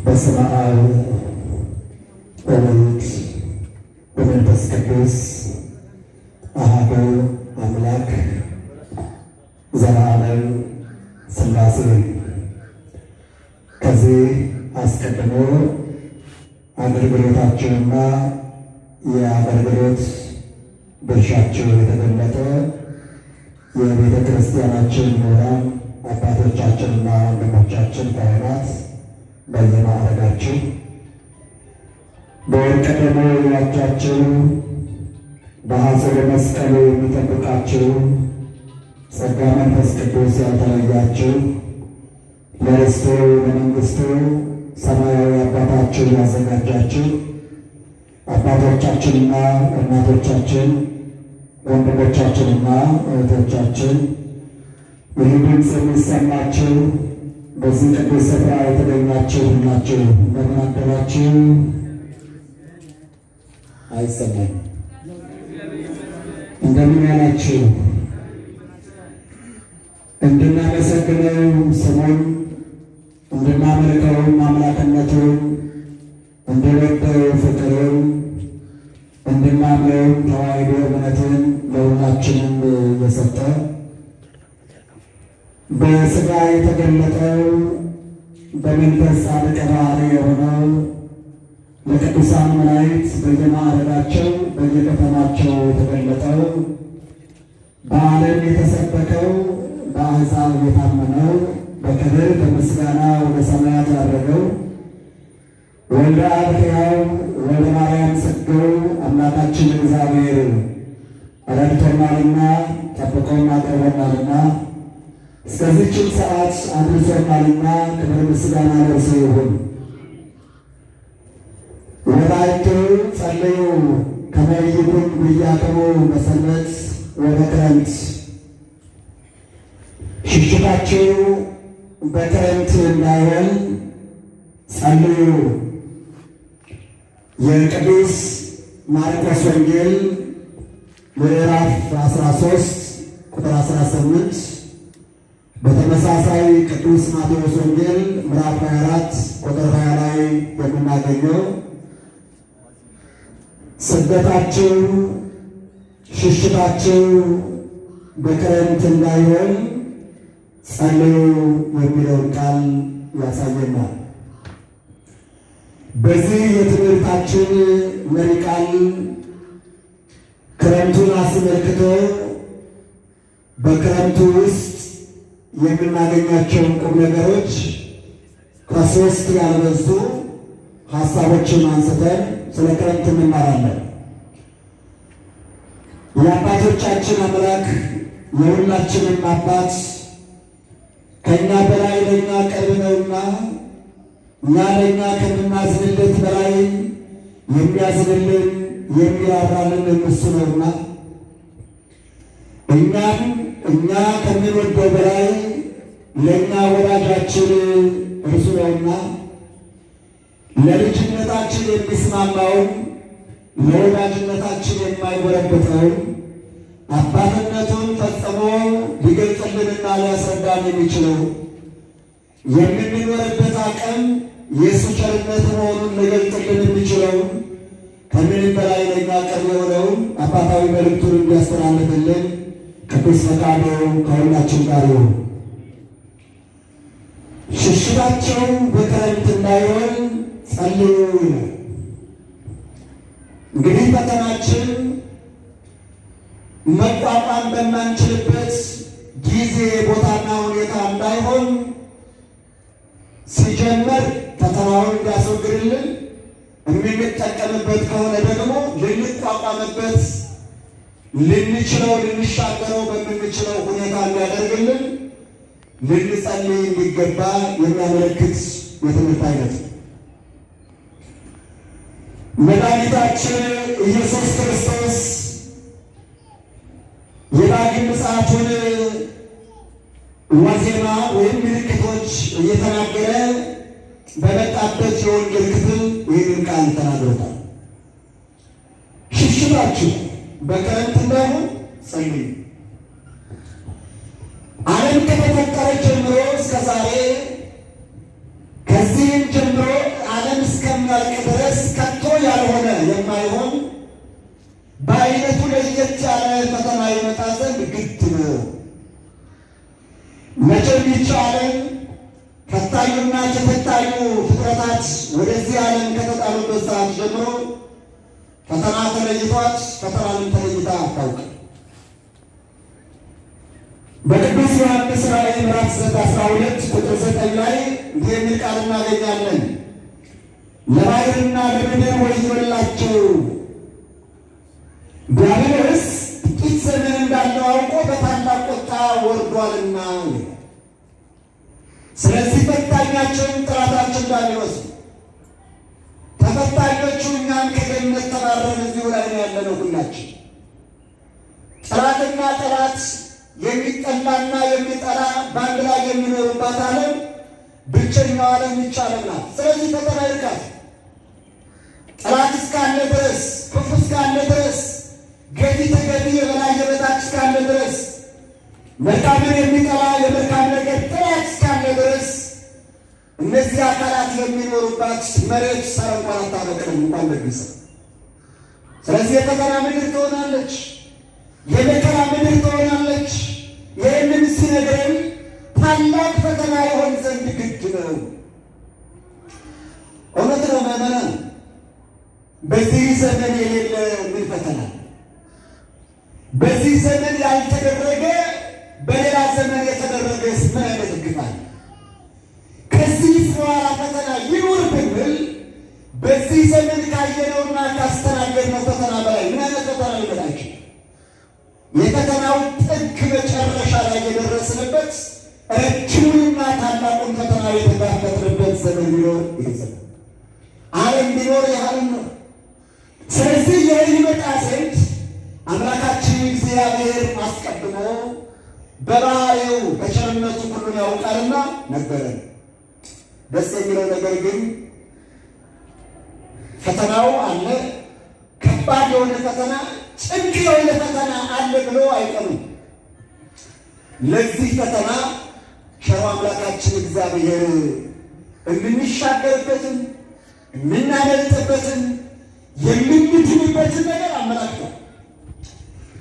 በስመ አብ ወወልድ ወመንፈስ ቅዱስ አሐዱ አምላክ ዘላለም ሥላሴ። ከዚህ አስቀድሞ አገልግሎታችንና የአገልግሎት ድርሻቸው የተገለጠ የቤተ ክርስቲያናችን ምሁራን አባቶቻችንና ወንድሞቻችን ካህናት በየማዕረጋችሁ በወርቀ ደሙ የዋጃችሁ በሐዘረ መስቀሉ የሚጠብቃችሁ ጸጋ መንፈስ ቅዱስ ያልተለያችሁ ለርስቱ ለመንግሥቱ ሰማያዊ አባታችሁ ያዘጋጃችሁ አባቶቻችንና እናቶቻችን ወንድሞቻችንና እህቶቻችን ይህ ድምፅ የሚሰማችሁ በዚህ ቅዱስ ስፍራ የተገኛችሁ ሁላችሁ እንደምን አደራችሁ? አይሰማም። እንደምን ዋላችሁ? እንድናመሰግነው ስሙን እንድናመልከው አምላክነቱን እንድንወደው ፍቅሩን እንድናምነው ተዋሕዶ እምነትን ለሁላችንም የሰጠ በሥጋ የተገለጠው በመንፈስ ጻድቅ ባሕርይ የሆነው ለቅዱሳን መላእክት በየማዕረጋቸው በየከተማቸው የተገለጠው በዓለም የተሰበከው በአሕዛብ የታመነው በክብር በምስጋና ወደ ሰማያት ያረገው ወልደ አብ ሕያው ወልደ ማርያም ስግው አምላካችን እግዚአብሔር ረድቶናልና ጠብቆና አቅርቦናልና እስከዚህችን ሰዓት አድርሶናልና ክብር ምስጋና ለእርሱ ይሁን። ወላይቱ ጸልዩ ከመ ይኩን ብያክሙ በሰንበት ወበክረምት፣ ሽሽታችሁ በክረምት እንዳይሆን ጸልዩ። የቅዱስ ማርቆስ ወንጌል ምዕራፍ 13 ቁጥር 18፣ በተመሳሳይ ቅዱስ ማቴዎስ ወንጌል ምዕራፍ 24 ቁጥር 20 ላይ የምናገኘው ስደታችሁ ሽሽታችሁ በክረምት እንዳይሆን ጸልዩ የሚለውን ቃል ያሳየናል። በዚህ የትምህርታችን መሪ ቃል ክረምቱን አስመልክቶ በክረምቱ ውስጥ የምናገኛቸውን ቁም ነገሮች ከሶስት ያልበዙ ሀሳቦችን አንስተን ስለ ክረምት እንማራለን። የአባቶቻችን አምላክ የሁላችንም አባት ከእኛ በላይ ለእኛ ቅርብ ነውና እኛ ለእኛ ከምናዝንለት በላይ የሚያዝንልን የሚራራልን እሱ ነውና እኛ ከምንወደው በላይ ለእኛ ወዳጃችን እርሱ ነውና ለልጅነታችን የሚስማማውን ለወዳጅነታችን የማይጎረብጠውን አባትነቱን ፈጽሞ ሊገልጽልንና ሊያስረዳን የሚችለው የምንኖርበት አቅም የእሱ ቸርነት መሆኑን ሊገልጽልን የሚችለው ከምንም በላይ ለእኛ ቅርብ የሆነውን አባታዊ መልእክቱን እንዲያስተላልፍልን ቅዱስ ፈቃዱ ከሁላችን ጋር ይሁን። ሽሽታቸው በክረምት እንዳይሆን ጸልዩ ይላል። እንግዲህ ፈተናችን መቋቋም በማንችልበት ጊዜ ቦታና ሁኔታ እንዳይሆን ሲጀመር ፈተናውን እንዲያስወግድልን የምንጠቀምበት ከሆነ ደግሞ ልንቋቋምበት ልንችለው ልንሻገረው በምንችለው ሁኔታ እንዲያደርግልን ልንጸልይ እንዲገባ የሚያመለክት የትምህርት አይነት ነው። መድኃኒታችን ኢየሱስ ክርስቶስ የዳግም ምጽአቱን ዋዜማ ወይም ምልክቶች እየተናገረ በመጣበት የወንጌል ክፍል ይህንን ቃል ተናግሮታል። ሽሽታችሁ በክረምት እንዳይሆን ጸልዩ። ዓለም ከተፈጠረ ጀምሮ እስከ ዛሬ ከዚህም ጀምሮ በአይነቱ ለየት ያለ ፈተና ይመጣ ዘንድ ግድ ነው። መቼም ይቻለን ፈታኙና ተፈታኙ ፍጥረታት ወደዚህ ዓለም ከተጣሉበት ሰዓት ጀምሮ ፈተና ተለይቷት ፈተናንም ተለይታ አታውቅም። በቅዱስ ዮሐንስ ራእይ ምዕራፍ 12 ቁጥር 9 ላይ እንዲህ የሚል ቃል እናገኛለን። ለባሕርና ለምድር ወዮላቸው፣ ዲያብሎስ ጥቂት ዘመን እንዳለው አውቆ በታላቅ ቁጣ ወርዷልና። ስለዚህ ፈታኛቸውን ጠላታችን ዲያብሎስ ነው። ተፈታኞቹ እኛም ከገነት ተባረን እዚሁ ላይ ነው ያለነው ሁላችን። ጠላትና ጠላት የሚጠላና የሚጠላ በአንድ ላይ የሚኖሩባት ዓለም ብቸኛው ዓለም ይህች ዓለም ናት። ስለዚህ ፈተና ይርቃል። ጠላት እስካለ ድረስ፣ ክፉ እስካለ ድረስ፣ ገዢ ተገዢ፣ የበላይ የበታች እስካለ ድረስ፣ መልካምን የሚጠላ የመልካም ነገር ጠላት እስካለ ድረስ እነዚህ አካላት የሚኖሩባት መሬት ሳር እንኳን አታበቅልም እንኳን ደግሰ። ስለዚህ የፈተና ምድር ትሆናለች፣ የመከራ ምድር ትሆናለች። ይህንን ሲነግረን ታላቅ ፈተና ይሆን ዘንድ ግድ ነው። እውነት ነው ምዕመናን፣ በዚህ ዘመን የሌለ ምን ፈተና፣ በዚህ ዘመን ያልተደረገ በሌላ ዘመን የተደረገስ ምን አይነት ግፍ አለ? ከዚህ በኋላ ፈተና ይኑር ብንል በዚህ ዘመን ካየነውና ካስተናገድነው ፈተና በላይ ምን አይነት ፈተና ሊመጣችን? የፈተናው ጥግ መጨረሻ ላይ የደረስንበት ረጅሙንና ታላቁን ፈተና የተጋፈጥንበት ዘመን ቢኖር ይህ ዘመን ዓለም ቢኖር ያህል ነው። ስለዚህ ይህ ይመጣ ዘንድ አምላካችን እግዚአብሔር አስቀድሞ በባህሪው በቸርነቱ ሁሉን ያውቃልና ነበረን። ደስ የሚለው ነገር ግን ፈተናው አለ። ከባድ የሆነ ፈተና፣ ጭንቅ የሆነ ፈተና አለ ብሎ አይቀሩም። ለዚህ ፈተና ቸሩ አምላካችን እግዚአብሔር የምንሻገርበትን የምናመልጥበትን የምንድንበትን ነገር አመላክቷል።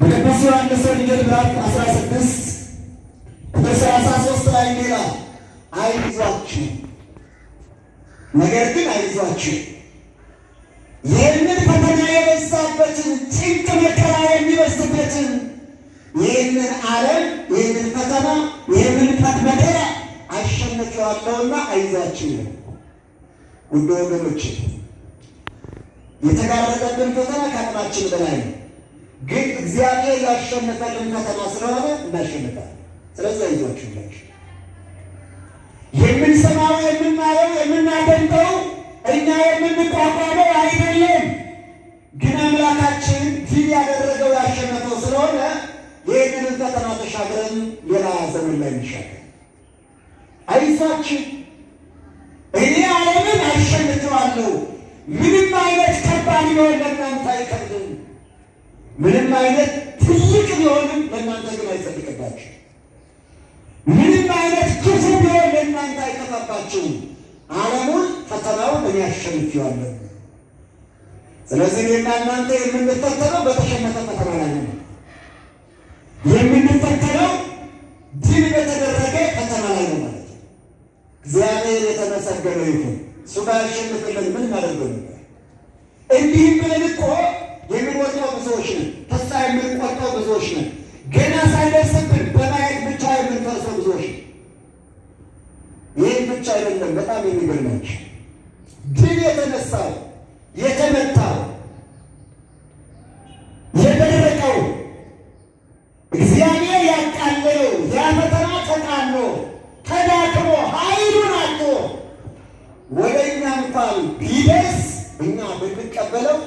በቅዱስ ዮሐንስ ወንጌል ምዕራፍ 16 ቁጥር 33 ላይ ሌላ አይዟችሁ፣ ነገር ግን አይዟችሁ ይህንን ፈተና የበዛበትን ጭንቅ መከራ የሚበዝበትን ይህንን ዓለም ይህንን ፈተና ይህንን መከራ አሸንፌዋለሁና አይዟችሁ። ውድ ወገኖች የተጋረጠብን ፈተና ከአቅማችን በላይ ነው። ግን እግዚአብሔር ያሸነፈልን ፈተና ስለሆነ እናሸንፋለን። ስለዚህ አይዟችሁ ብላችሁ የምንሰማው የምናየው የምናደምጠው እኛ የምንቋቋመው አይደለም። ግን አምላካችን ድል ያደረገው ያሸነፈው ስለሆነ ይህንን ፈተና ተሻግረን ሌላ ዘመን ላይ እንሻገር። አይዟችሁ እኔ ዓለምን አሸንፈዋለሁ። ምንም አይነት ከባድ ቢሆን ለእናንተ አይከብድም። ምንም አይነት ትልቅ ቢሆንም ለእናንተ ግን አይጸድቅባችሁ። ምንም አይነት ክፉ ቢሆን ለእናንተ አይከፋባችሁም። ዓለሙን ፈተናውን እኔ አሸንፌዋለሁ። ስለዚህ እኔና እናንተ የምንፈተነው በተሸነፈ ፈተና ላይ ነው። የምንፈተነው ድል በተደረገ ፈተና ላይ ነው ማለት ነው። እግዚአብሔር የተመሰገነ ይሁን። እሱ ባያሸንፍልን ምን እናደርገው ነበር? እንዲህም ብለን እኮ የምንወጣው ብዙዎች ነን። ተስፋ የምንቆርጠው ብዙዎች ነን። ገና ሳይደርስብን በማየት ብቻ የምንፈርሰው ብዙዎች ነን። ይህን ብቻ አይደለም፣ በጣም የሚገርማችሁ ድል የተነሳው የተመታው የደረቀው እግዚአብሔር ያቃለለው ያ ፈተና ተቃሎ ተዳክሞ ኃይሉን አጥቶ ወደ እኛ እንኳን ቢደርስ እኛ ብንቀበለው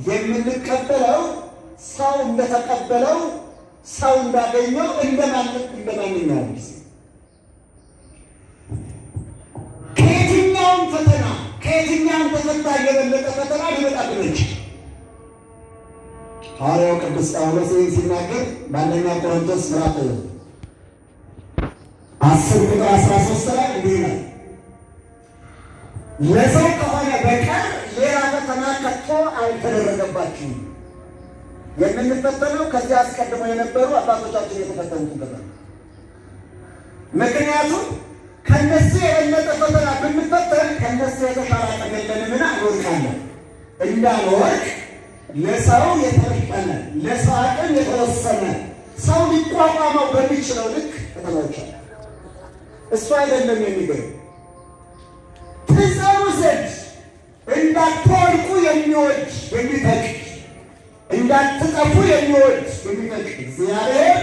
የምንቀበለው ሰው እንደተቀበለው ሰው እንዳገኘው እንደማንኛውም ጊዜ ከየትኛውም ፈተና ከየትኛውም ተፈታኝ የበለጠ ፈተና ሊመጣብን ይችላል። ሐዋርያው ቅዱስ ጳውሎስ ሲናገር በአንደኛ ቆሮንቶስ ምዕራፍ 10 ቁጥር 13 ላይ እንዲህ ይላል፣ ለሰው ከሆነ በቀር ሌላ ፈተና ከቶ አልተደረገባችሁም። የምንፈተነው ከዚህ አስቀድሞ የነበሩ አባቶቻችን የተፈተኑትን ፈተና። ምክንያቱም ከነሱ የበለጠ ፈተና ብንፈተን ከነሱ የተሻለ አቅም የለንምና እንወድቃለን። እንዳንወድቅ ለሰው የተፈጠነ ለሰው አቅም የተወሰነ ሰው ሊቋቋመው በሚችለው ልክ ፈተናዎች አሉ። እሱ አይደለም የሚገርም ትጸኑ ዘንድ እንዳትወድቁ የሚወድ የሚፈቅድ እንዳትጠፉ የሚወድ የሚፈቅድ እግዚአብሔር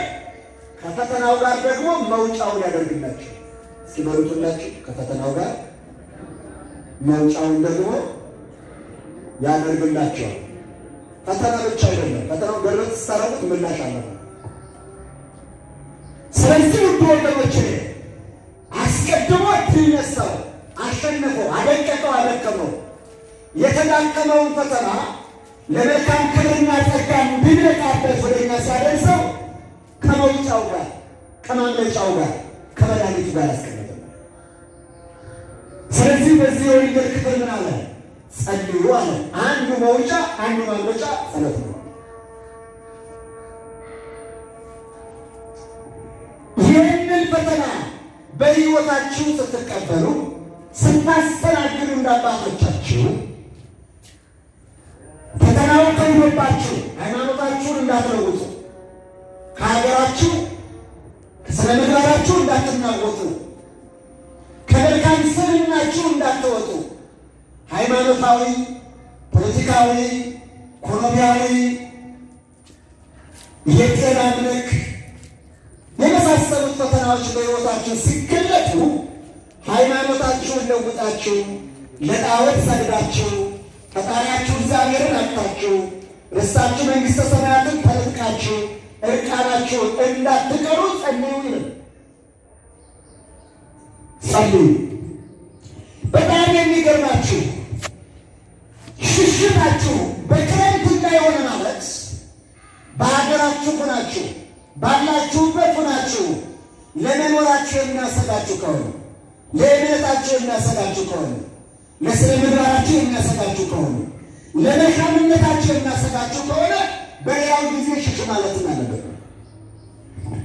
ከፈተናው ጋር ደግሞ መውጫውን ያደርግላችሁ። እስኪ በሩቱላችሁ ከፈተናው ጋር መውጫውን ደግሞ ያደርግላችኋል። ፈተና ብቻ አይደለም፣ ፈተናው ገረት ስታረቁት ምላሽ አለው። ስለዚህ ውድ ወገኖቼ አስቀድሞ ድል ነሳው፣ አሸነፈው፣ አደቀቀው፣ አደከመው የተዳከመውን ፈተና ለመልካም ክብርና ጸጋ እንድንበቃበት ወደ እኛ ሲያደርሰው ከመውጫው ጋር ከማምለጫው ጋር ከመድኃኒቱ ጋር ያስቀመጠ። ስለዚህ በዚህ የወንጌል ክፍል ምን አለ? ጸልዩ አለ። አንዱ መውጫ አንዱ ማምለጫ ጸሎት ነው። ይህንን ፈተና በሕይወታችሁ ስትቀበሉ ስታስተናግዱ እንዳባቶቻችሁ ፈተናው ከይኖባችሁ ሃይማኖታችሁን እንዳትለውጡ፣ ከሀገራችሁ ከስነ ምግባራችሁ እንዳትናወጡ፣ ከመልካም ስብዕናችሁ እንዳትወጡ፣ ሃይማኖታዊ፣ ፖለቲካዊ፣ ኢኮኖሚያዊ፣ የጤና ምልክ የመሳሰሉት ፈተናዎች በሕይወታችሁ ሲገለጡ ሃይማኖታችሁን ለውጣችሁ ለጣዖት ሰግዳችሁ ፈጣሪያችሁ እግዚአብሔርን አጥታችሁ ርስታችሁ መንግሥተ ሰማያትን ተነጥቃችሁ እርቃናችሁን እንዳትቀሩ ጸልዩ ይላል። ጸልዩ። በጣም የሚገርማችሁ ሽሽታችሁ በክረምት እንዳይሆን ማለት በሀገራችሁ ሆናችሁ ባላችሁበት ሆናችሁ ለመኖራችሁ የሚያሰጋችሁ ከሆነ ለእምነታችሁ የሚያሰጋችሁ ከሆነ ለስነ ምግባራችሁ የሚያሰጋችሁ ከሆነ ለመልካምነታችሁ የሚያሰጋችሁ ከሆነ በሌላው ጊዜ ሽሽ ማለት እናለበት።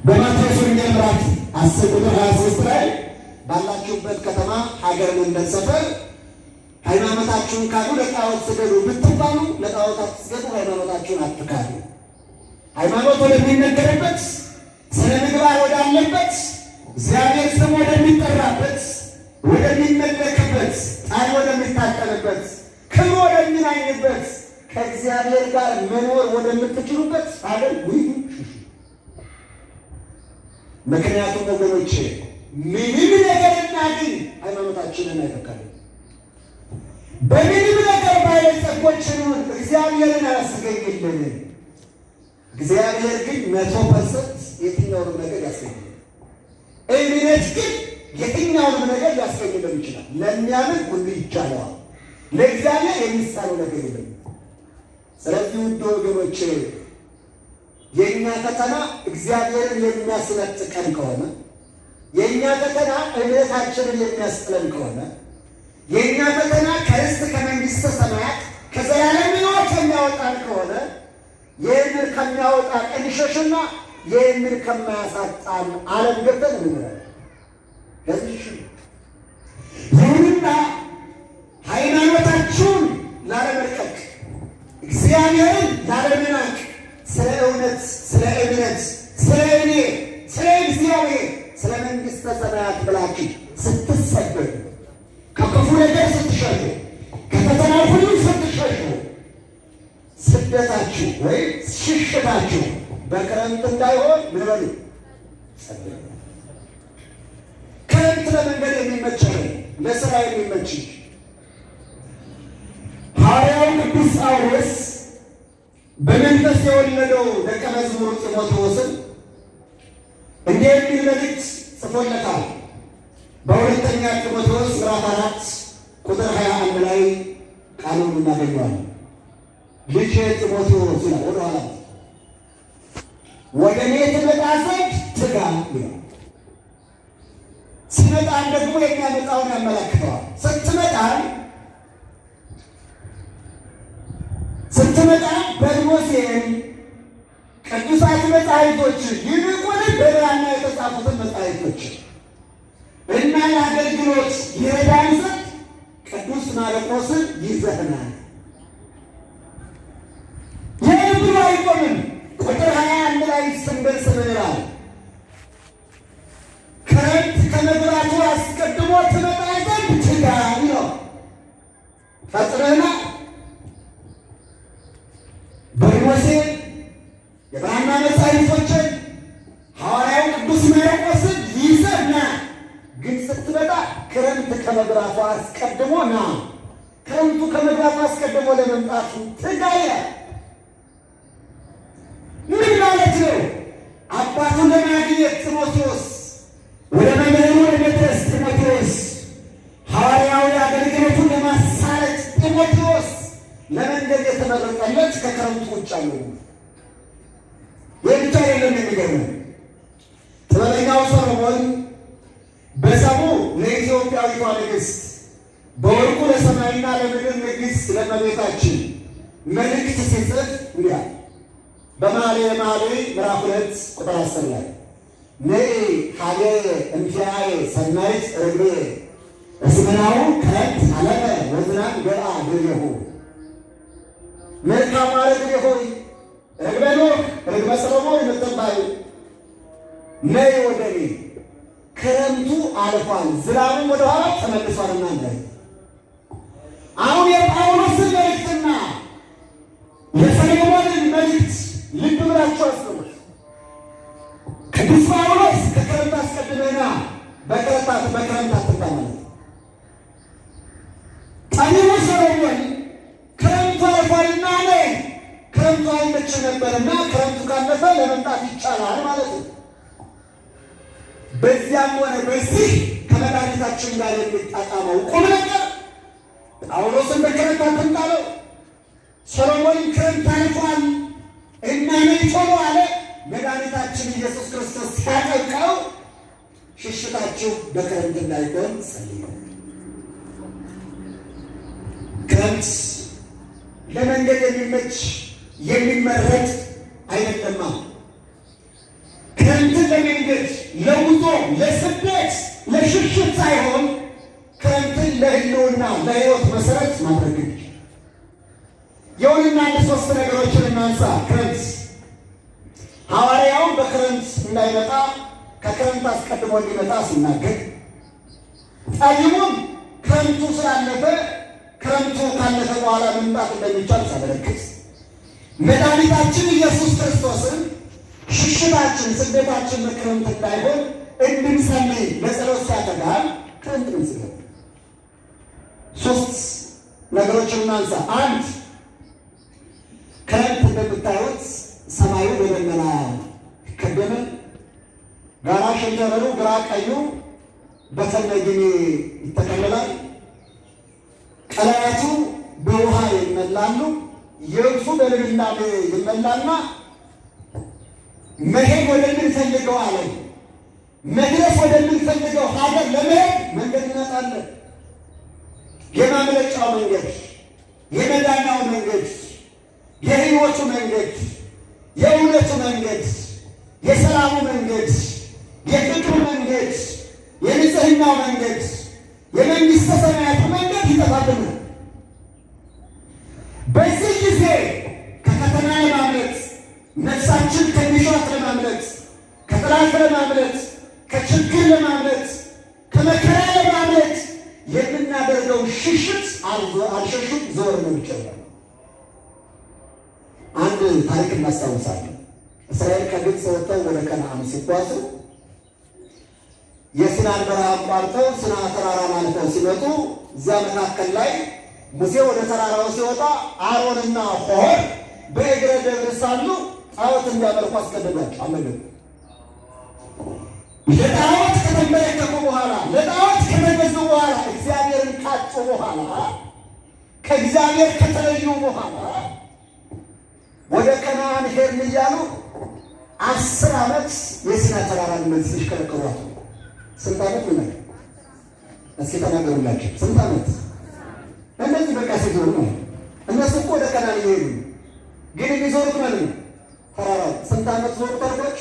በማቴዎስ ወንጌል ምዕራፍ 10 ቁጥር 23 ላይ ባላችሁበት ከተማ ሀገር፣ መንደር፣ ሰፈር ሃይማኖታችሁን ካሉ ለጣዖት ስገዱ ብትባሉ ለጣዖት አትስገዱ፣ ሃይማኖታችሁን አትካዱ። ሃይማኖት ወደሚነገርበት ስነ ምግባር ወዳለበት እግዚአብሔር ስም ወደሚጠራበት ወደሚመለክበት ጣል ወደሚታጠንበት ክብር ወደሚናኝበት ከእግዚአብሔር ጋር መኖር ወደምትችሉበት አገር ውይ። ምክንያቱም ወገኖቼ ምንም ነገር እናግኝ ሃይማኖታችንን አይተካልም። በምንም ነገር ባለጸጎችን እግዚአብሔርን አያስገኝልንም። እግዚአብሔር ግን 100% የትኛውንም ነገር ያስገኝልን። እምነት ግን የትኛውንም ነገር ሊያስገኝልን ይችላል። ለሚያምን ሁሉ ይቻለዋል። ለእግዚአብሔር የሚሳነው ነገር የለም። ስለዚህ ውድ ወገኖቼ የእኛ ፈተና እግዚአብሔርን የሚያስነጥቀን ከሆነ፣ የእኛ ፈተና እምነታችንን የሚያስጥለን ከሆነ፣ የእኛ ፈተና ከርስት ከመንግሥተ ሰማያት ከዘላለም ሕይወት የሚያወጣን ከሆነ ይህንን ከሚያወጣ እንሸሽና ይህንን ከማያሳጣን ዓለም ገብተን እንኖራለን። ለዚህ ይሁንና ሃይማኖታችሁን ላለመልቀቅ እግዚአብሔርን ላለመናቅ ስለ እውነት፣ ስለ እምነት፣ ስለ እኔ፣ ስለ እግዚአብሔር፣ ስለ መንግሥተ ሰማያት ብላችሁ ስትሰደዱ፣ ከክፉ ነገር ስትሸሹ፣ ከፈተና ሁሉ ስትሸሹ ስደታችሁ ወይም ሽሽታችሁ በክረምት እንዳይሆን ምን በሉ? ክረምት ለመንገድ የሚመች ለስራ የሚመች ሐዋርያው ቅዱስ ጳውሎስ በመንፈስ የወለደው ደቀ መዝሙር ጢሞቴዎስን እንዲህ የሚል መልእክት ጽፎለታል። በሁለተኛ ጢሞቴዎስ ምዕራፍ 4 ቁጥር 21 ላይ ቃሉን እናገኘዋለን። ልጄ ጢሞቴዎስ ይላል። ወደኋላ ወደ እኔ ትመጣ ዘንድ ትጋ ይላል። ሲመጣን ደግሞ የሚያመጣውን ያመለክተዋል። ስትመጣ በርኖሴን ቅዱሳት መጻሕፍቶች ይልቁንም በብራና የተጻፉትን መጻሕፍቶች እና ለአገልግሎት ይረዳን ዘንድ ቅዱስ ማርቆስን ይዘህናል። ይህ ብሎ አይቆምም። ቁጥር 21 ላይ ስንደርስ ምን ይላል? ክረምት ከመግባቱ አስቀድሞ ትመጣ ዘንድ ትጋ ነው። ፈጥነህና በሙሴ የብራና መጻሕፍቶችን ሐዋርያው ቅዱስ ማርቆስን ይዘህና ግን ስትመጣ ክረምት ከመግባቱ አስቀድሞ ና። ክረምቱ ከመግባቱ አስቀድሞ ለመምጣቱ ትጋ ይላል። ምን ማለት ነው? አባቱን ለማግኘት ጢሞቴዎስ ወደ መምህሩ ለመድረስ ጢሞቴዎስ ሐዋርያዊ አገልግሎቱን ለማሳለጥ ጢሞቴዎስ ለመንገድ የተመረጠለት ከክረምቱ ውጭ አለው። ይህ ብቻ አይደለም። የሚገርመው ጥበበኛው ሰሎሞን በሰሙ ለኢትዮጵያዊቷ ንግሥት በወርቁ ለሰማይና ለምድር ንግሥት ለእመቤታችን መልእክት ሲጽፍ እንዲህ በመኃልየ መኃልይ ምዕራፍ 2 ቁጥር 10 ላይ ነይ ሀገ እንቲአየ ሰናይት ርግቤ እስመናሁ ክረምት ሀለፈ ወዝናብ ገአ ድሬሁ። መልካሟ ርግቤ ሆይ ርግበ ኖህ ርግበ ሰሎሞን የምትባይ ነይ ወደ እኔ፣ ክረምቱ አልፏል፣ ዝናቡም ወደ ኋላ ተመልሷልና። እንዳይ አሁን የጳውሎስን መልእክትና የሰሎሞንን መልእክት ልብ ብላችሁ አስቡት። ቅዱስ ጳውሎስ ከክረምት አስቀድመና በክረምት አትምጣ ማለት ነው። ጠቢቡ ሰሎሞን ክረምቱ አልፏልና ነይ፣ ክረምቱ አይመችም ነበርና ክረምቱ ካለፈ ለመምጣት ይቻላል ማለት ነው። በዚያም ሆነ በዚህ ከመድኃኒታችን ጋር የሚጣጣመው ቁም ነገር ጳውሎስን በክረምት አትምጣ አለው። ሰሎሞንን ክረምት አልፏል እና ነይ ቶሎ አለ። መድኃኒታችን ኢየሱስ ክርስቶስ ሲያጠቃው ሽሽታችሁ በክረምት እንዳይሆን ጸልዩ። ክረምት ለመንገድ የሚመች የሚመረጥ አይደለማ። ክረምትን ለመንገድ ለጉዞ፣ ለስደት፣ ለሽሽት ሳይሆን ክረምትን ለሕልውና ለሕይወት መሰረት ማድረግ ነው። የሆንና አንድ ሶስት ነገሮችን እናንሳ። ክረምት ሐዋርያው በክረምት እንዳይመጣ ከክረምት አስቀድሞ እንዲመጣ ሲናገር፣ ጠቢቡም ክረምቱ ስላለፈ ክረምቱ ካለፈ በኋላ መምጣት እንደሚቻል ሲያመለክት፣ መድኃኒታችን ኢየሱስ ክርስቶስን ሽሽታችን ስደታችን በክረምት እንዳይሆን እንድንጸልይ ለጸሎት ሲያተጋል ክረምት ምስል ሶስት ነገሮችን እናንሳ። አንድ ክረምት እንደምታዩት ሰማዩ በደመና ከደመ፣ ጋራ ሸንተረሩ ግራ ቀኙ በሰነግኔ ይጠቀለላል። ቀለያቱ በውሃ ይመላሉ። የብሱ በልምላሜ ይመላልና መሄድ ወደምንፈልገው ዓለም መድረስ ወደምንፈልገው ሀገር ለመሄድ መንገድ ይመጣለን። የማምለጫው መንገድ፣ የመዳኛው መንገድ፣ የሕይወቱ መንገድ፣ የእውነቱ መንገድ፣ የሰላሙ መንገድ፣ የፍቅሩ መንገድ፣ የንጽህናው መንገድ፣ የመንግሥተ ሰማያቱ መንገድ ይጠፋብናል። በዚህ ጊዜ ከፈተና ለማምለጥ፣ ነፍሳችን ከሚሿት ለማምለጥ፣ ከጥላት ለማምለጥ፣ ከችግር ለማምለጥ፣ ከመከራ ለማምለጥ የምናደርገው ሽሽት አልሸሹም ዞር ነው ይችላል። አንድ ታሪክ እናስታውሳለን። እስራኤል ከግብፅ ወጥተው ወደ ከነዓን ሲጓዙ የሲናን በረሃ አቋርጠው ሲና ተራራን አልፈው ሲመጡ እዚያ መካከል ላይ ሙሴ ወደ ተራራው ሲወጣ አሮንና ሆር በእግረ ደብር ሳሉ ጣዖት እንዲያመልኩ አስገደዷቸው። አመለኩ። ለጣዖት ከተንበረከኩ በኋላ ለጣዖት ከተገዙ በኋላ እግዚአብሔርን ካጡ በኋላ ከእግዚአብሔር ከተለዩ በኋላ ወደ ከነዓን ሄድን እያሉ 10 ዓመት የሲና ተራራን መልስ ይሽከረከሯት። ስንት ዓመት ነው? እስኪ ተናገሩላቸው። ስንት ዓመት? እነዚህ በቃ ሲዞሩ ነው። እነሱ እኮ ወደ ከነዓን ይሄዱ፣ ግን የሚዞሩት ማለት ነው ተራራ ስንት ዓመት ዞሩ ተርቦች?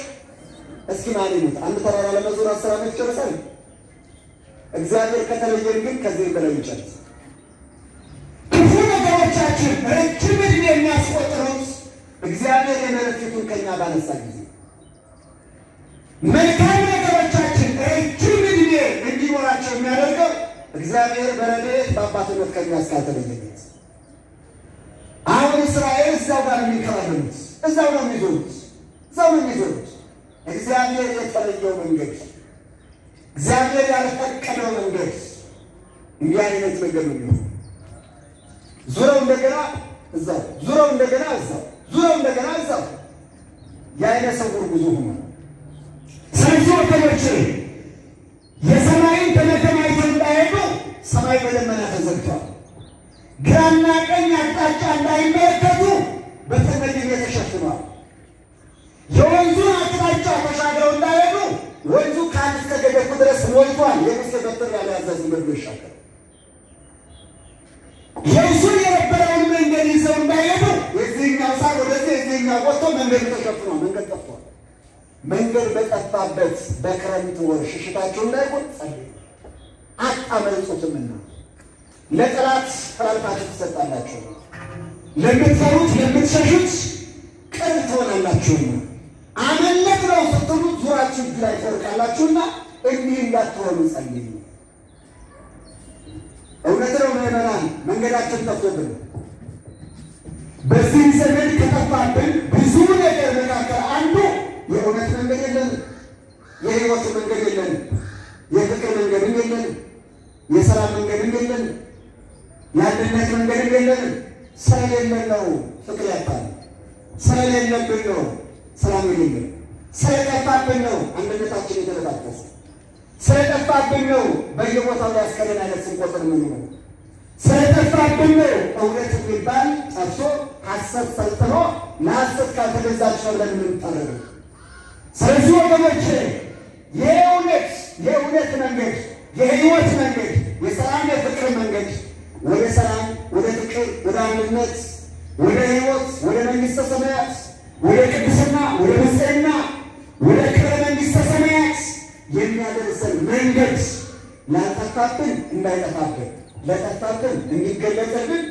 እስኪ ማን ይሙት አንድ ተራራ ለመዞር 10 ዓመት ይጨርሳል? እግዚአብሔር ከተለየን ግን ከዚህ በላይ ይጨርስ። ክፉ ነገሮቻችን ረጅም ዕድሜ የሚያስቆጥሩት እግዚአብሔር የመለክቱን ከኛ ባነሳ ጊዜ፣ መልካም ነገሮቻችን ረጅም ዕድሜ እንዲኖራቸው የሚያደርገው እግዚአብሔር በረድኤት በአባትነት ከኛ እስካልተለየለት። አሁን እስራኤል እዛው ጋር የሚከራከሩት እዛው ነው የሚዞሩት። እግዚአብሔር የተለየው መንገድ፣ እግዚአብሔር ያልፈቀደው መንገድ እንዲህ አይነት መንገድ ነው። ዙረው እንደገና እዛው፣ ዙረው እንደገና እዛው፣ ዙረው እንደገና እዛው። የዓይነ ስውር ጉዞ ሆኖ ስለዚህ ወገኖቼ የሰማይን ደመና አይተው እንዳይሄዱ ሰማይ በደመና ተዘግቷል። ግራና ቀኝ አቅጣጫ እንዳይመለከቱ በተመድብ ተሸፍኗል። የወንዙን አቅጣጫ ተሻግረው እንዳይሄዱ ወንዙ ከአንድ እስከ ገደፉ ድረስ ሞልቷል። የሙሴ በትር ያልያዘ ዝም ብሎ ይሻገራል። የእሱን የነበረውን መንገድ ይዘው እንዳይሄዱ የዚህኛው ሳር ወደዚህ የዚህኛው ወጥቶ መንገድ ተሸፍኗል። መንገድ ጠፍቷል። መንገድ በጠፋበት በክረምት ወር ሽሽታችሁ እንዳይሆን ጸልዩ። አታመልጡትምና ለጠላት ተላልፋችሁ ትሰጣላችሁ። ለምትፈሩት ለምትሸሹት ቅርብ ትሆናላችሁና አመለጥ ነው ስትሉ ዙራችሁ እጅ ላይ ትወድቃላችሁና እንዲህ እንዳትሆኑ ጸልዩ። እውነት ነው ምዕመናን፣ መንገዳችን ጠፍቶብን በዚህ ዘመን ከጠፋብን ብዙ ነገር መካከል አንዱ የእውነት መንገድ የለንም፣ የሕይወት መንገድ የለንም፣ የፍቅር መንገድም የለንም፣ የሰላም መንገድም የለንም፣ የአንድነት መንገድም የለንም። ስለሌለን ነው ፍቅር ያጣን፣ ስለሌለብን ነው ሰላም የሌለን፣ ስለጠፋብን ነው አንድነታችን የተበጣጠሰ፣ ስለጠፋብን ነው በየቦታው ላይ አስከሬን አይነት ስንቆጥር የምንኖረው፣ ስለጠፋብን ነው እውነት የሚባል ጠፍቶ ሐሰት ሰልጥኖ ለሐሰት ካልተገዛችሁ ብለን የምንጠረው። ስለዚህ ወገኖቼ የእውነት መንገድ፣ የሕይወት መንገድ፣ የሰላም የፍቅር መንገድ ወደ ሰላም፣ ወደ ፍቅር፣ ወደ አንድነት፣ ወደ ሕይወት፣ ወደ መንግሥተ ሰማያት፣ ወደ ቅድስና፣ ወደ ንጽሕና፣ ወደ ክብረ መንግሥተ ሰማያት የሚያደርሰን መንገድ ላልጠፋብን እንዳይጠፋብን፣ ለጠፋብን እንዲገለጽልን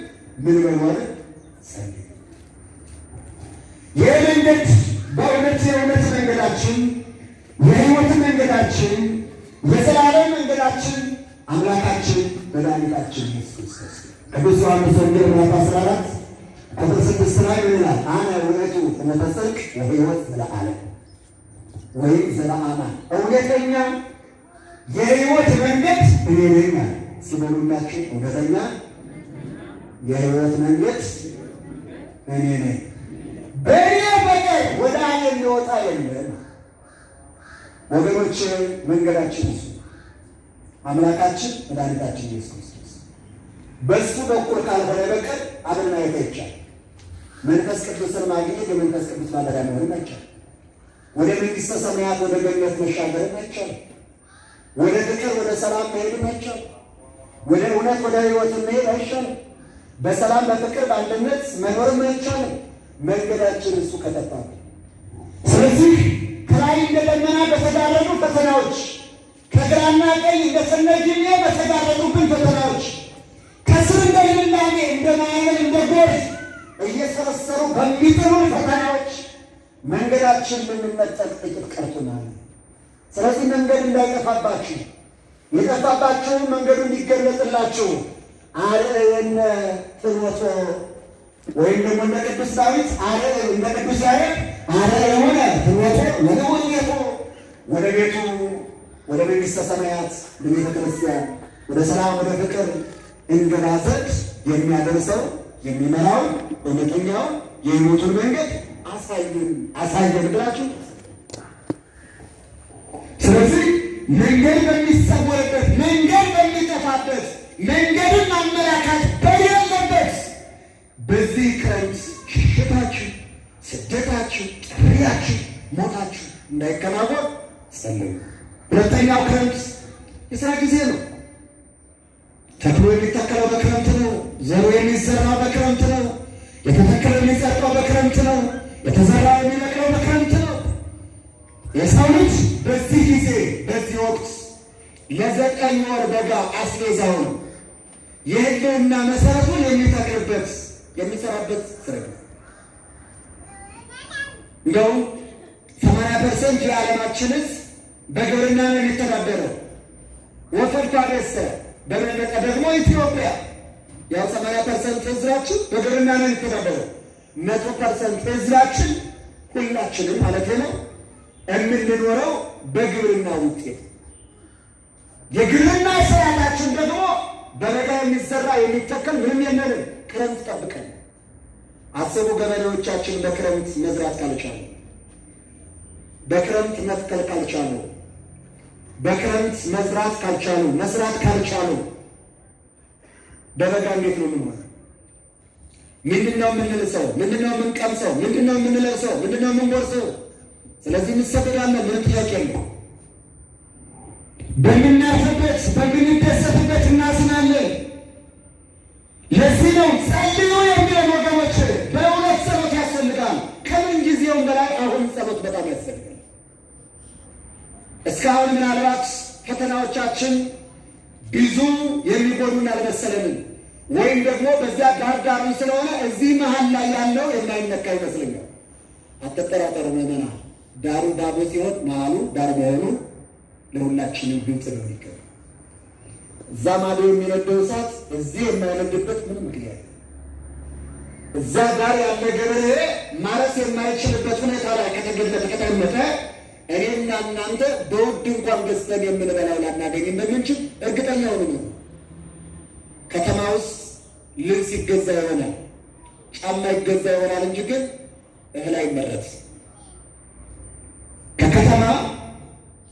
ምን በማለት ጸልይ። ይህ መንገድ በእውነት የእውነት መንገዳችን፣ የሕይወት መንገዳችን፣ የዘላለም መንገዳችን አምላካችን መድኃኒታችን ኢየሱስ ክርስቶስ ቅዱስ ዮሐንስ ወንጌል ምዕራፍ 14 ቁጥር 6 ላይ ምን ይላል? አነ ውእቱ ፍኖተ ጽድቅ ወሕይወት ዘለዓለም ወይም ዘለዓማን፣ እውነተኛ የሕይወት መንገድ እኔ ነኝ አለ። ሲበሉላችሁ እውነተኛ የሕይወት መንገድ እኔ ነኝ፣ በእኔ በቀር ወደ አብ የሚወጣ የለም። ወገኖች መንገዳችን እሱ አምላካችን መድኃኒታችን ኢየሱስ ክርስቶስ በእሱ በኩል ካልሆነ በቀር አብን ማየት አይቻልም። መንፈስ ቅዱስን ማግኘት የመንፈስ ቅዱስ ማደሪያ መሆንም አይቻልም። ወደ መንግሥተ ሰማያት ወደ ገነት መሻገርም አይቻልም። ወደ ፍቅር ወደ ሰላም መሄድም አይቻልም። ወደ እውነት ወደ ሕይወት መሄድ አይቻልም። በሰላም በፍቅር በአንድነት መኖርም አይቻልም። መንገዳችን እሱ ከጠፋ። ስለዚህ ከላይ እንደ ደመና በተጋረዱ ፈተናዎች፣ ከግራና ቀኝ እንደ ሰነግሜ በተጋረዱብን ፈተናዎች፣ ከስር እንደ ልምላሜ እንደ ማዕበል እንደ ጎርፍ እየሰረሰሩ በሚጥሉን ፈተናዎች መንገዳችን ልንነጠቅ ጥቂት ቀርቶናል። ስለዚህ መንገድ እንዳይጠፋባችሁ፣ የጠፋባችሁን መንገዱ እንዲገለጥላችሁ አርዕየነ ፍኖቶ ወይም ደግሞ እንደ ቅዱስ ዳዊት እንደ ቅዱስ ያሬድ አርዕየነ ፍኖቶ ወለወንጌቶ ወደ ቤቱ ወደ መንግሥተ ሰማያት ወደ ቤተ ክርስቲያን ወደ ሰላም ወደ ፍቅር እንገባ ዘንድ የሚያደርሰው የሚመራው እውነተኛው የሕይወቱን መንገድ አሳየን ብላችሁ። ስለዚህ መንገድ በሚሰወርበት፣ መንገድ በሚጠፋበት፣ መንገድን አመላካች በሌለበት በዚህ ክረምት ሽሽታችሁ፣ ስደታችሁ፣ ጥሪያችሁ፣ ሞታችሁ እንዳይከናወን ጸልዩ። ሁለተኛው ክረምት የሥራ ጊዜ ነው። ተክሎ የሚተከለው በክረምት ነው። ዘሩ የሚዘራው በክረምት ነው። የተተከለው የሚጸድቀው በክረምት ነው። የተዘራው የሚበቅለው የሰው ልጅ በዚህ ጊዜ በዚህ ወቅት ለ9 ወር በጋ አስቤዛው ነው የህልውና መሰረቱን የሚተክልበት የሚሰራበት ስራ ነው። እንደውም 80% የዓለማችን ሕዝብ በግብርና ነው የሚተዳደረው። ወፈልቷ ደሰ በበለጠ ደግሞ ኢትዮጵያ ያው 80% ሕዝባችን በግብርና ነው የሚተዳደረው። 100% ሕዝባችን ሁላችንም ማለት ነው የምንኖረው በግብርና ውጤት። የግብርና ስርዓታችን ደግሞ በበጋ የሚዘራ የሚተከል ምንም የለንም። ክረምት ጠብቀን አስቡ። ገበሬዎቻችን በክረምት መዝራት ካልቻሉ፣ በክረምት መትከል ካልቻሉ፣ በክረምት መዝራት ካልቻሉ፣ መስራት ካልቻሉ በበጋ እንዴት ነው የምንሆነው? ምንድነው የምንልሰው? ምንድነው የምንቀምሰው? ምንድነው የምንለብሰው? ምንድነው የምንጎርሰው? ስለዚህ እንሰደዳለን። ምንም ጥያቄ የለም። በምናርፍበት በምንደሰትበት እናዝናለን። ለዚህ ነው ጸልዩ የሚለን ወገኖች። በእውነት ጸሎት ያስፈልጋል። ከምን ጊዜውም በላይ አሁን ጸሎት በጣም ያስፈልጋል። እስካሁን ምናልባት ፈተናዎቻችን ብዙ የሚጎዱን አልመሰለንም፣ ወይም ደግሞ በዚያ ዳርዳሩን ስለሆነ እዚህ መሀል ላይ ያለው የማይነካ ይመስለኛል። አትጠራጠሩ ምዕመናን፣ ዳሩ ዳቦ ሲሆን መሀሉ ዳር መሆኑ ለሁላችንም ግልጽ ነው። ይቀር እዛ ማዶ የሚነደው እሳት እዚህ የማይነድበት ምንም ምክንያት፣ እዛ ጋር ያለ ገበሬ ማረስ የማይችልበት ሁኔታ ላይ ከተቀመጠ እኔና እናንተ በውድ እንኳን ገዝተን የምንበላው ላናገኝ እንደምንችል እርግጠኛ ሆኑ። ከተማ ውስጥ ልብስ ይገዛ ይሆናል፣ ጫማ ይገዛ ይሆናል እንጂ ግን እህል አይመረት። ከከተማ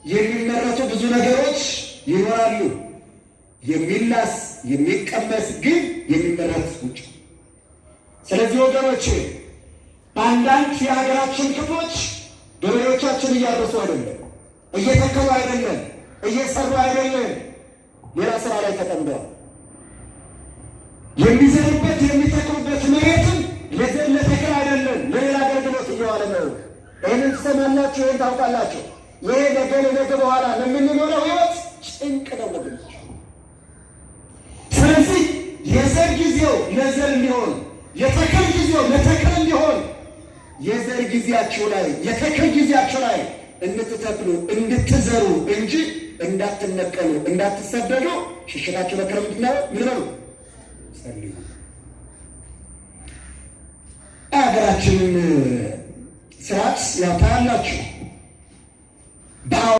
የሚመረቱ ብዙ ነገሮች ይኖራሉ። የሚላስ የሚቀመስ ግን የሚመረት ውጭ። ስለዚህ ወገኖች በአንዳንድ የሀገራችን ክፍሎች ገበሬዎቻችን እያረሱ አይደለም፣ እየተከሉ አይደለም፣ እየሰሩ አይደለም፣ ሌላ ስራ ላይ ተጠምደዋል። የሚዘሩበት የሚተክሉበት መሬትም ለተክል አይደለም፣ ለሌላ አገልግሎት እየዋለ ነው። ይህንን ትሰማላችሁ፣ ይህን ታውቃላችሁ። ይሄ ነገ በኋላ ለምንኖረው ህይወት ጭንቅ ነው ወገኖች። ስለዚህ የዘር ጊዜው ለዘር እንዲሆን፣ የተክል ጊዜው ለተክል እንዲሆን የዘር ጊዜያችሁ ላይ የተክል ጊዜያችሁ ላይ እንድትተክሉ እንድትዘሩ እንጂ እንዳትነቀሉ እንዳትሰደዱ ሽሽታችሁ በክረምት ነው ምን ነው ጸልዩ። ሀገራችንን ስርዓት ያው ታያላችሁ።